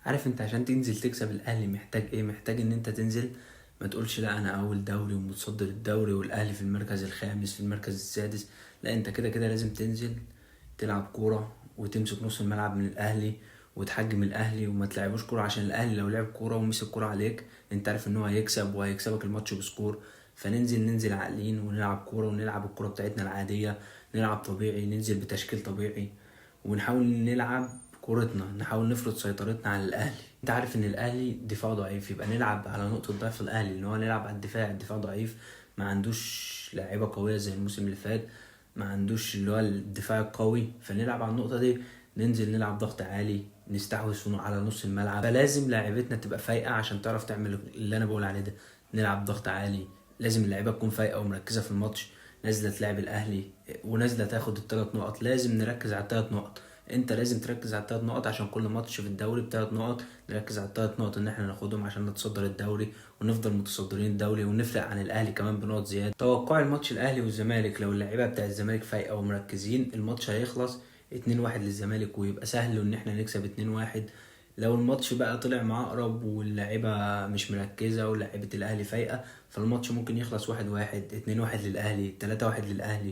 عارف انت عشان تنزل تكسب الاهلي محتاج ايه؟ محتاج ان انت تنزل ما تقولش لا انا اول دوري ومتصدر الدوري والاهلي في المركز الخامس في المركز السادس. لا، انت كده كده لازم تنزل تلعب كورة وتمسك نص الملعب من الاهلي وتحجم الاهلي وما تلعبوش كورة، عشان الاهلي لو لعب كورة ومسك كورة عليك انت عارف ان هو هيكسب وهيكسبك الماتش بسكور. فننزل عاقلين ونلعب كورة ونلعب الكورة بتاعتنا العادية، نلعب طبيعي، ننزل بتشكيل طبيعي ونحاول نلعب كورتنا، نحاول نفرض سيطرتنا على الاهلي. انت عارف ان الاهلي دفاعه ضعيف، يبقى نلعب على نقطة ضعف الاهلي ان هو نلعب على الدفاع ضعيف، ما عندوش لاعيبة قوية زي الموسم اللي فات، ما عندوش اللي هو الدفاع القوي، فنلعب على النقطة دي، ننزل نلعب ضغط عالي، نستحوذ على نص الملعب. فلازم لاعيبتنا تبقى فايقة عشان تعرف تعمل اللي انا بقول عليه ده، نلعب ضغط عالي. لازم اللعيبة تكون فايقة ومركزة في الماتش، نازلة تلعب الاهلي ونازلة تاخد ال3 نقط. لازم نركز على ال3 نقط، انت لازم تركز على ال3 نقط عشان كل ماتش في الدوري ب3 نقط، نركز على ال3 نقط ان احنا ناخدهم عشان نتصدر الدوري ونفضل متصدرين الدوري ونفرق عن الاهلي كمان بنقط زياده. توقع الماتش الاهلي والزمالك، لو اللعيبه بتاع الزمالك فايقه ومركزين الماتش هيخلص 2-1 للزمالك ويبقى سهل ان احنا نكسب 2-1. لو الماتش بقى طلع معاه اقرب واللعيبه مش مركزه ولاعيبه الاهلي فايقه، فالماتش ممكن يخلص 1-1، 2-1 للاهلي، 3-1 للاهلي.